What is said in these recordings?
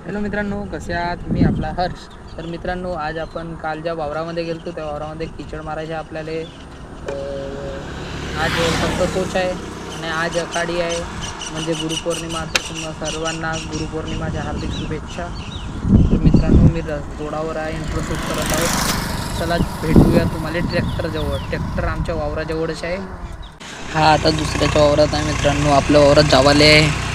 Hello मित्रांनो, कसे आहात? मी आपला हर्ष. तर मित्रांनो, आज आपण काल ज्या वावरामध्ये गेलो त्या वावरामध्ये कीचड मारायचे आपल्याला. आज फक्त तोच आहे आणि आज आखाडी आहे म्हणजे गुरुपौर्णिमा. तर तुम्हाला सर्वांना गुरुपौर्णिमाच्या हार्दिक शुभेच्छा. तर मित्रांनो, मी रोडावर आहे, इंट्रो शूट करत आहोत. चला भेटूया तुम्हाला ट्रॅक्टर आमच्या वावराजवळच आहे. हा आता दुसऱ्याच्या वावरात आहे मित्रांनो, आपल्या वावरात जावाले आहे.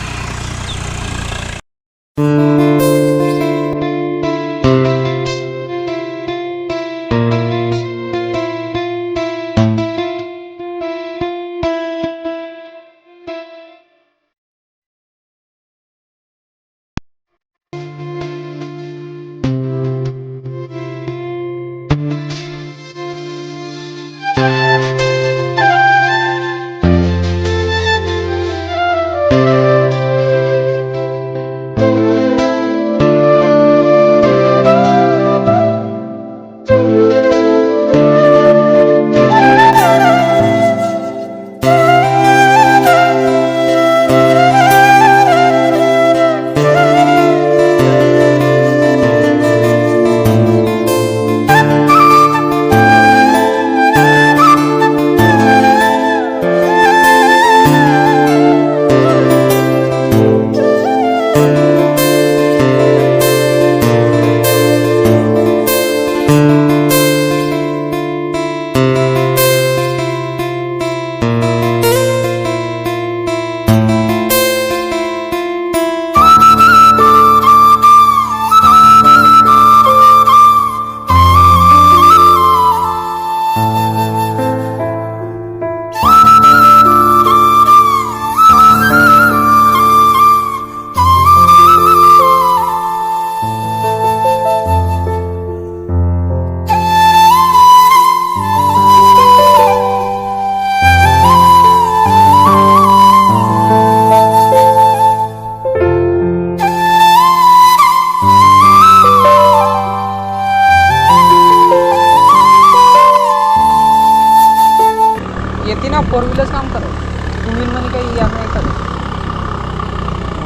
येते ना, 4 व्हीलर्स काम करत. 2 व्हील मध्ये काही या नाही करत.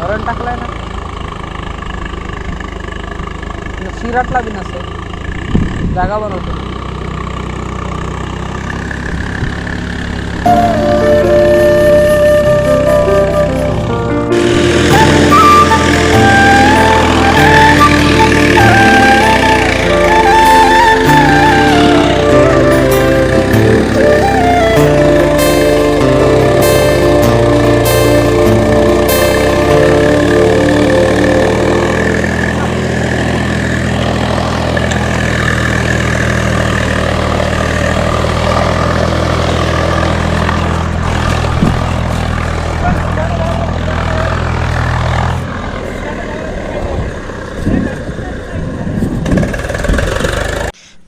वरण टाकलाय ना, शिराटला बी नसेल, जागा बनवतो.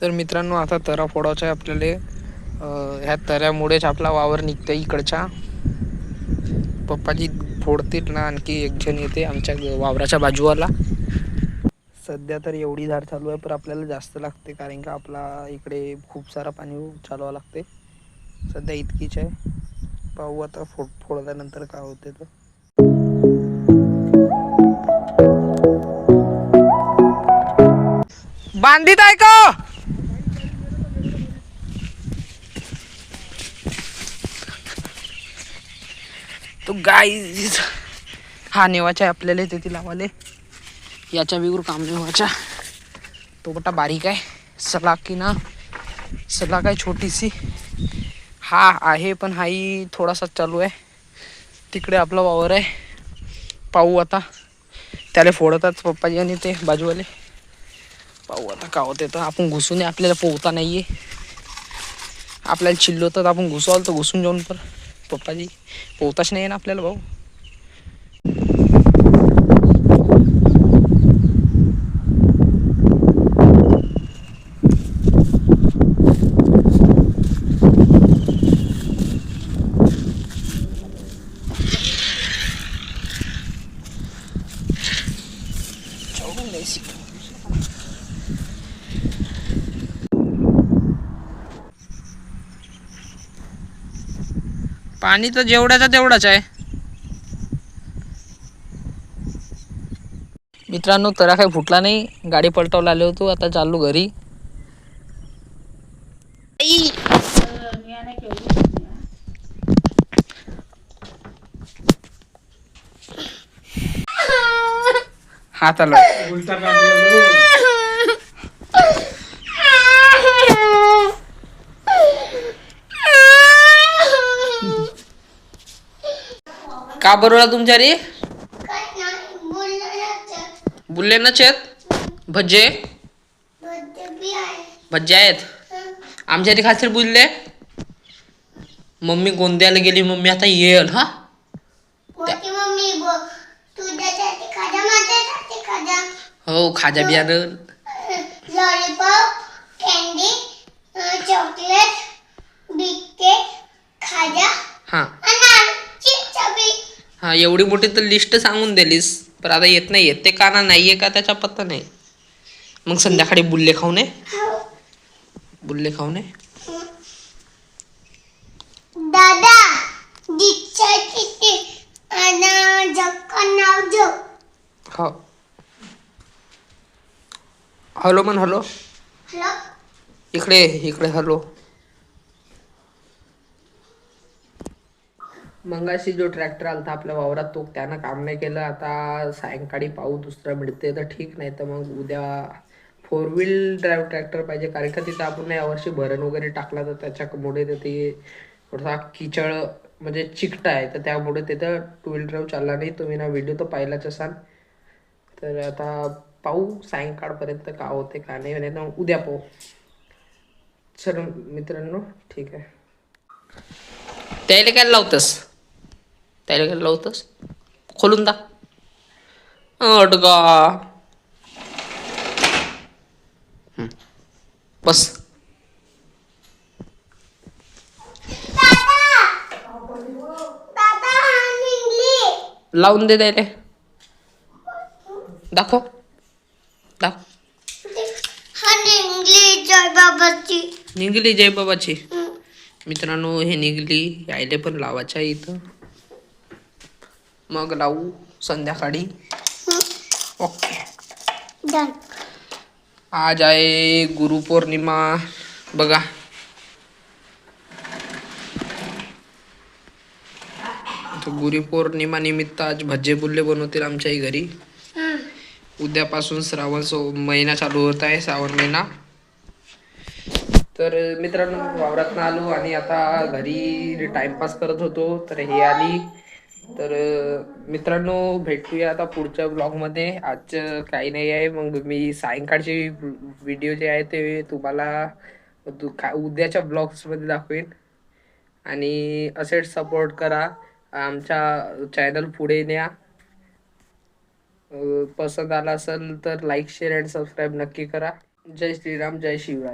तर मित्रांनो, आता तरा फोडायचा आहे आपल्याला. ह्या तऱ्यामुळेच आपला वावर निघते इकडच्या. पप्पाजी फोडतील ना, आणखी एक जण येते आमच्या वावराच्या बाजूवाला. सध्या तर एवढी धार चालू आहे, पण आपल्याला जास्त लागते कारण का आपला इकडे खूप सारा पाणी चालवावं लागते. सध्या इतकीच आहे, पाहू आता फोडल्यानंतर काय होते. तर बांधित आहे का? तो गाईज हा नेवाचा आहे आपल्याला, तेथे लावाले. याच्या बिगूर काम नेवाचा. तो बटा बारीक आहे, सलाकी ना, सलाक आहे छोटीशी. हा आहे पण हाही थोडासा चालू आहे. तिकडे आपला वावर आहे, पाहू आता. त्याला फोडतात पप्पाजी आणि ते बाजूवाले. पाहू आता का होते. तर आपण घुसून आपल्याला पोहता नाहीये. आपल्याला चिल्लो तर आपण घुसवाल तर घुसून जाऊन, पर पप्पाजी पोहताच नाही आहे ना आपल्याला भाऊ. पाणी तर जेवढ्याचा तेवढाच आहे. मित्रांनो तरा काही फुटला नाही, गाडी पलटवला आलो होतो, आता चाललो घरी. हात आला का बरोबर तुमच्या रे बुल्ले ना चेत भज्जे भज्जे आहेत आमच्या इथे खातील बुल्ले. मम्मी गोंद्याला गेली, मम्मी आता येईल. हा हो खाजा बियाणं लॉलीपॉप कॅन्डी चॉकलेट बिस्किट खाजा हा चिप्स. हा एवढी मोठी तर लिस्ट सांगून दिलीस, पण आता येत नाही. येते का ना नाहीये का त्याचा पत्ता नाही. मग संध्याकाळी बुल्ले खाऊ नये, बुल्ले खाऊ नये. दादा दीक्षा किती आणि जक्का नाव जो. हो हॅलो म्हण. हॅलो हॅलो इकडे इकडे हॅलो. मंगाशी जो ट्रॅक्टर आलता आपल्या वावरात तो त्यानं काम नाही केलं. आता सायंकाळी पाहू दुसरा मिळते तर ठीक, नाही तर मग उद्या 4 व्हील ड्राईव्ह ट्रॅक्टर पाहिजे. कारण का तिथं आपण यावर्षी भरण वगैरे टाकला तर त्याच्यामुळे ते थोडासा किचड म्हणजे चिकट आहे, तर त्यामुळे तिथं 2 व्हील ड्राईव्ह चालला नाही. तुम्ही ना व्हिडिओ तर पाहिलाच असाल. तर आता पाहू सायंकाळपर्यंत का होते का नाही, नाही तर उद्या पाहू. चल मित्रांनो ठीक आहे. त्याला काय लावतस, त्याला काय लावतस खोलून दा अडगा. बस दादा निघली. लावून दे त्याला, दाखव दाखव. हा निघली जय बाबाची. निघली जय बाबाची. मित्रांनो हे निघली, यायले पण लावायचं आहे इथं. मग लावू संध्याकाळी. Okay done. आज आहे गुरुपौर्णिमा बघा. गुरुपौर्णिमा निमित्त आज भज्जे बुल्ले बनवतील आमच्याही घरी. उद्यापासून महिना चालू होत आहे, श्रावण महिना. तर मित्रांनो वावरातनं आलो आणि आता घरी टाइमपास करत होतो, तर हे आली. तर मित्रांनो भेटूया आता पुढच्या ब्लॉगमध्ये. आज काही नाही आहे, मग मी सायंकाळची व्हिडिओ जे आहे ते तुम्हाला उद्याच्या ब्लॉग्समध्ये दाखवेन. आणि असेच सपोर्ट करा, आमच्या चॅनल पुढे न्या. पसंत आला असेल तर लाईक शेअर अँड सबस्क्राईब नक्की करा. जय श्रीराम, जय शिवराय.